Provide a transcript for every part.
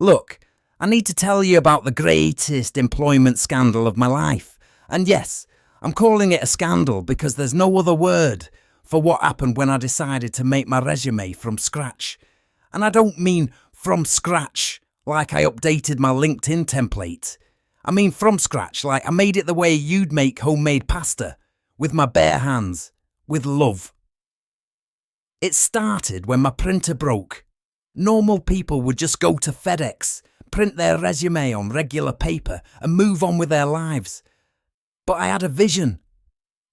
Look, I need to tell you about the greatest employment scandal of my life. And yes, I'm calling it a scandal because there's no other word for what happened when I decided to make my resume from scratch. And I don't mean from scratch like I updated my LinkedIn template. I mean from scratch like I made it the way you'd make homemade pasta, with my bare hands, with love. It started when my printer broke. Normal people would just go to FedEx, print their resume on regular paper and move on with their lives. But I had a vision.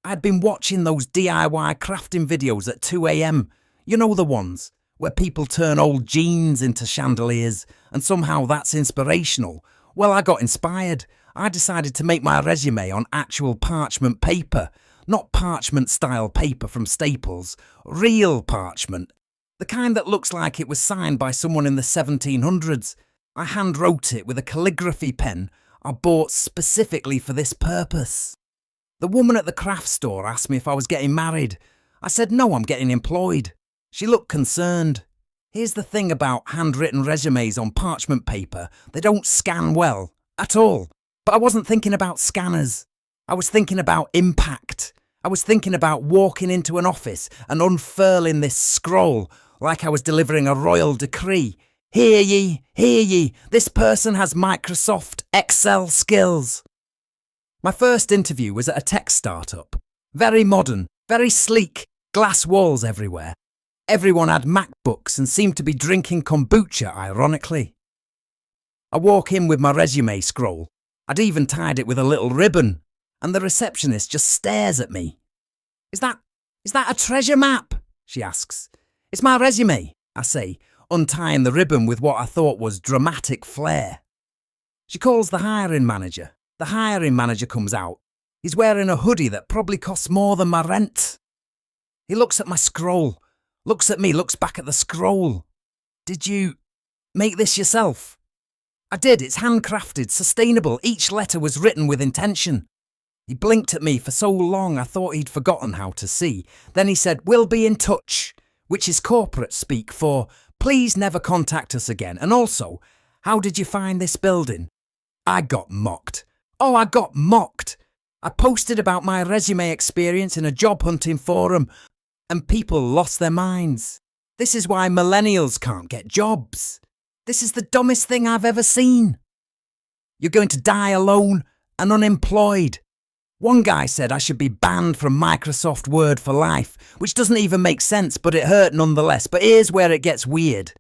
I'd been watching those DIY crafting videos at 2 a.m. You know the ones where people turn old jeans into chandeliers and somehow that's inspirational. Well, I got inspired. I decided to make my resume on actual parchment paper, not parchment-style paper from Staples, real parchment. The kind that looks like it was signed by someone in the 1700s. I hand-wrote it with a calligraphy pen I bought specifically for this purpose. The woman at the craft store asked me if I was getting married. I said no, I'm getting employed. She looked concerned. Here's the thing about handwritten resumes on parchment paper. They don't scan well, at all. But I wasn't thinking about scanners. I was thinking about impact. I was thinking about walking into an office and unfurling this scroll like I was delivering a royal decree. Hear ye, this person has Microsoft Excel skills. My first interview was at a tech startup. Very modern, very sleek, glass walls everywhere. Everyone had MacBooks and seemed to be drinking kombucha, ironically. I walk in with my resume scroll. I'd even tied it with a little ribbon, and the receptionist just stares at me. Is that a treasure map? She asks. It's my resume, I say, untying the ribbon with what I thought was dramatic flair. She calls the hiring manager. The hiring manager comes out. He's wearing a hoodie that probably costs more than my rent. He looks at my scroll, looks at me, looks back at the scroll. Did you make this yourself? I did. It's handcrafted, sustainable. Each letter was written with intention. He blinked at me for so long I thought he'd forgotten how to see. Then he said, "We'll be in touch," which is corporate speak for, "Please never contact us again. And also, how did you find this building?" I got mocked. Oh, I got mocked. I posted about my resume experience in a job hunting forum and people lost their minds. This is why millennials can't get jobs. This is the dumbest thing I've ever seen. You're going to die alone and unemployed. One guy said I should be banned from Microsoft Word for life, which doesn't even make sense, but it hurt nonetheless. But here's where it gets weird.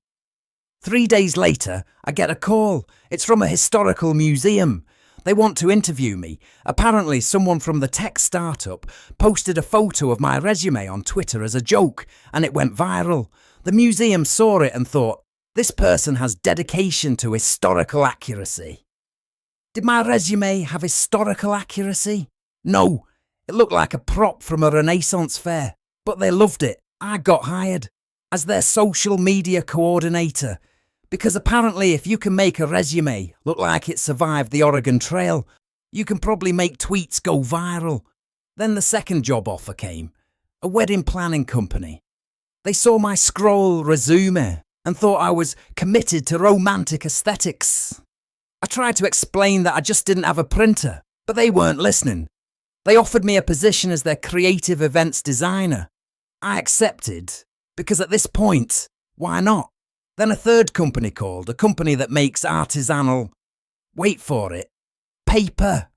3 days later, I get a call. It's from a historical museum. They want to interview me. Apparently, someone from the tech startup posted a photo of my resume on Twitter as a joke, and it went viral. The museum saw it and thought, this person has dedication to historical accuracy. Did my resume have historical accuracy? No, it looked like a prop from a Renaissance fair, but they loved it. I got hired as their social media coordinator, because apparently if you can make a resume look like it survived the Oregon Trail, you can probably make tweets go viral. Then the second job offer came, a wedding planning company. They saw my scroll resume and thought I was committed to romantic aesthetics. I tried to explain that I just didn't have a printer, but they weren't listening. They offered me a position as their creative events designer. I accepted, because at this point, why not? Then a third company called, a company that makes artisanal, wait for it, paper.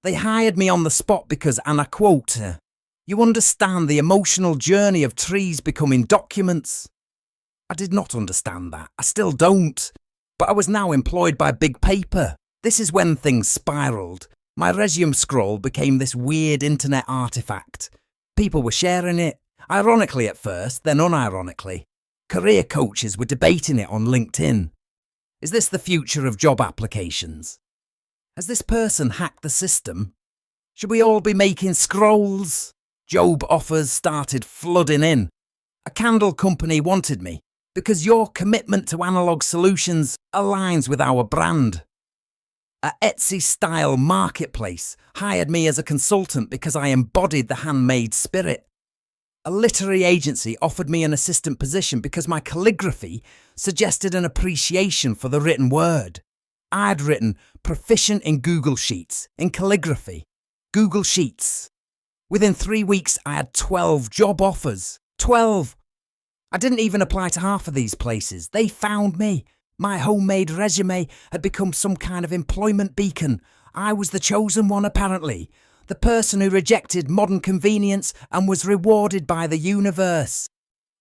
They hired me on the spot because, and I quote, "You understand the emotional journey of trees becoming documents." I did not understand that. I still don't. But I was now employed by Big Paper. This is when things spiraled. My resume scroll became this weird internet artifact. People were sharing it, ironically at first, then unironically. Career coaches were debating it on LinkedIn. Is this the future of job applications? Has this person hacked the system? Should we all be making scrolls? Job offers started flooding in. A candle company wanted me because your commitment to analog solutions aligns with our brand. A Etsy-style marketplace hired me as a consultant because I embodied the handmade spirit. A literary agency offered me an assistant position because my calligraphy suggested an appreciation for the written word. I'd written proficient in Google Sheets, in calligraphy. Google Sheets. Within 3 weeks, I had 12 job offers. 12! I didn't even apply to half of these places. They found me. My homemade resume had become some kind of employment beacon. I was the chosen one, apparently. The person who rejected modern convenience and was rewarded by the universe.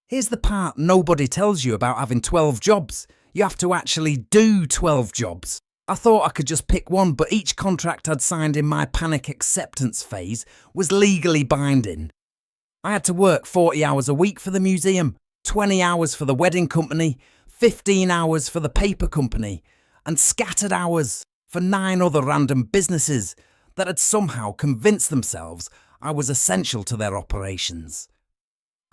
Here's the part nobody tells you about having 12 jobs. You have to actually do 12 jobs. I thought I could just pick one, but each contract I'd signed in my panic acceptance phase was legally binding. I had to work 40 hours a week for the museum, 20 hours for the wedding company, 15 hours for the paper company, and scattered hours for 9 other random businesses that had somehow convinced themselves I was essential to their operations.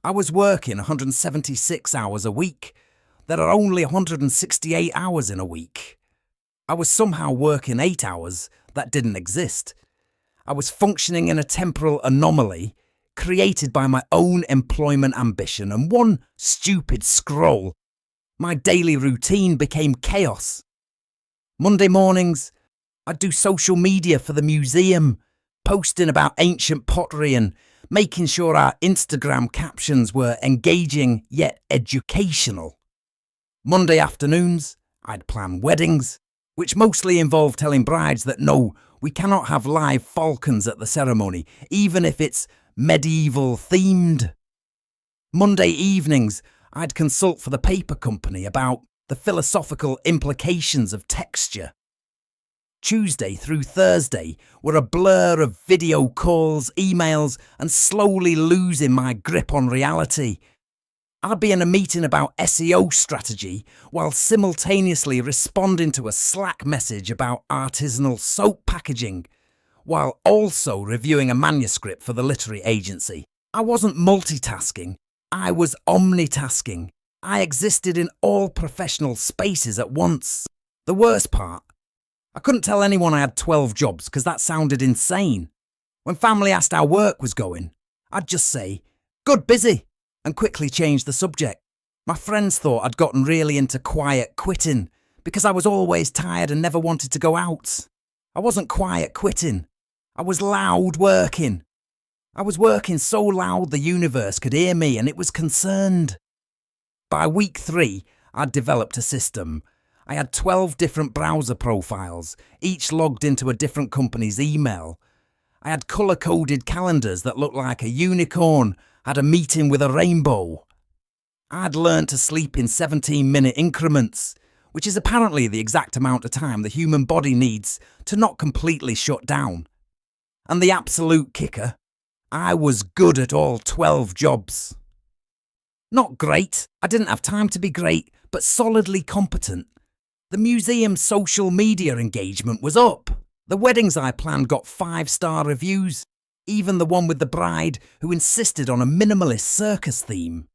I was working 176 hours a week. There are only 168 hours in a week. I was somehow working 8 hours that didn't exist. I was functioning in a temporal anomaly created by my own employment ambition and one stupid scroll. My daily routine became chaos. Monday mornings, I'd do social media for the museum, posting about ancient pottery and making sure our Instagram captions were engaging yet educational. Monday afternoons, I'd plan weddings, which mostly involved telling brides that no, we cannot have live falcons at the ceremony, even if it's medieval themed. Monday evenings, I'd consult for the paper company about the philosophical implications of texture. Tuesday through Thursday were a blur of video calls, emails, and slowly losing my grip on reality. I'd be in a meeting about SEO strategy while simultaneously responding to a Slack message about artisanal soap packaging, while also reviewing a manuscript for the literary agency. I wasn't multitasking, I was omnitasking. I existed in all professional spaces at once. The worst part, I couldn't tell anyone I had 12 jobs because that sounded insane. When family asked how work was going, I'd just say, "Good, busy," and quickly change the subject. My friends thought I'd gotten really into quiet quitting because I was always tired and never wanted to go out. I wasn't quiet quitting. I was loud working. I was working so loud the universe could hear me and it was concerned. By week 3, I'd developed a system. I had 12 different browser profiles, each logged into a different company's email. I had colour-coded calendars that looked like a unicorn had a meeting with a rainbow. I'd learned to sleep in 17-minute increments, which is apparently the exact amount of time the human body needs to not completely shut down. And the absolute kicker, I was good at all 12 jobs. Not great, I didn't have time to be great, but solidly competent. The museum's social media engagement was up. The weddings I planned got 5-star reviews, even the one with the bride who insisted on a minimalist circus theme.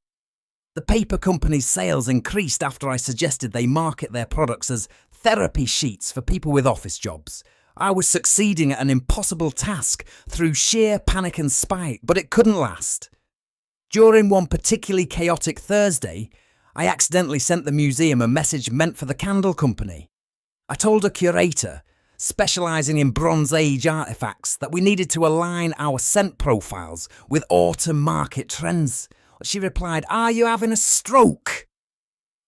The paper company's sales increased after I suggested they market their products as therapy sheets for people with office jobs. I was succeeding at an impossible task through sheer panic and spite, but it couldn't last. During one particularly chaotic Thursday, I accidentally sent the museum a message meant for the candle company. I told a curator, specialising in Bronze Age artefacts, that we needed to align our scent profiles with autumn market trends. She replied, "Are you having a stroke?"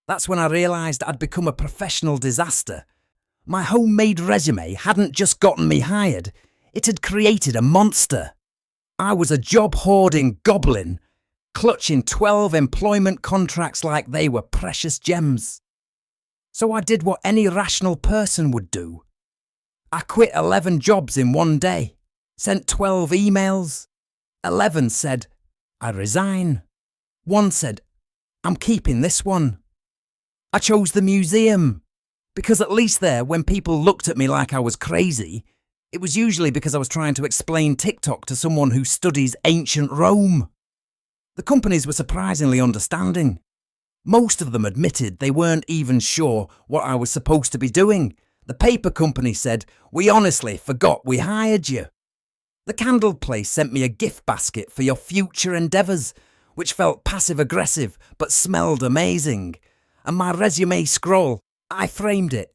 That's when I realised I'd become a professional disaster. My homemade resume hadn't just gotten me hired, it had created a monster. I was a job-hoarding goblin, clutching 12 employment contracts like they were precious gems. So I did what any rational person would do. I quit 11 jobs in one day, sent 12 emails. 11 said, "I resign." 1 said, "I'm keeping this one." I chose the museum, because at least there, when people looked at me like I was crazy, it was usually because I was trying to explain TikTok to someone who studies ancient Rome. The companies were surprisingly understanding. Most of them admitted they weren't even sure what I was supposed to be doing. The paper company said, "We honestly forgot we hired you." The candle place sent me a gift basket for your future endeavours, which felt passive-aggressive but smelled amazing. And my resume scroll, I framed it.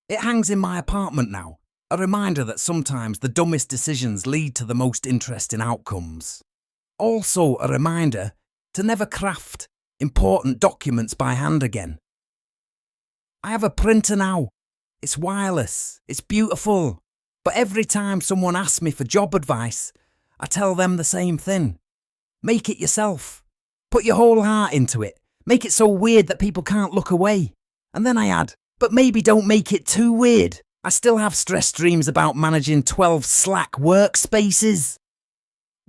It hangs in my apartment now, a reminder that sometimes the dumbest decisions lead to the most interesting outcomes. Also a reminder to never craft important documents by hand again. I have a printer now. It's wireless, it's beautiful, but every time someone asks me for job advice, I tell them the same thing. Make it yourself. Put your whole heart into it. Make it so weird that people can't look away. And then I add, but maybe don't make it too weird. I still have stress dreams about managing 12 Slack workspaces.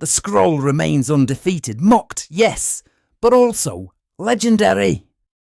The scroll remains undefeated, mocked, yes, but also legendary.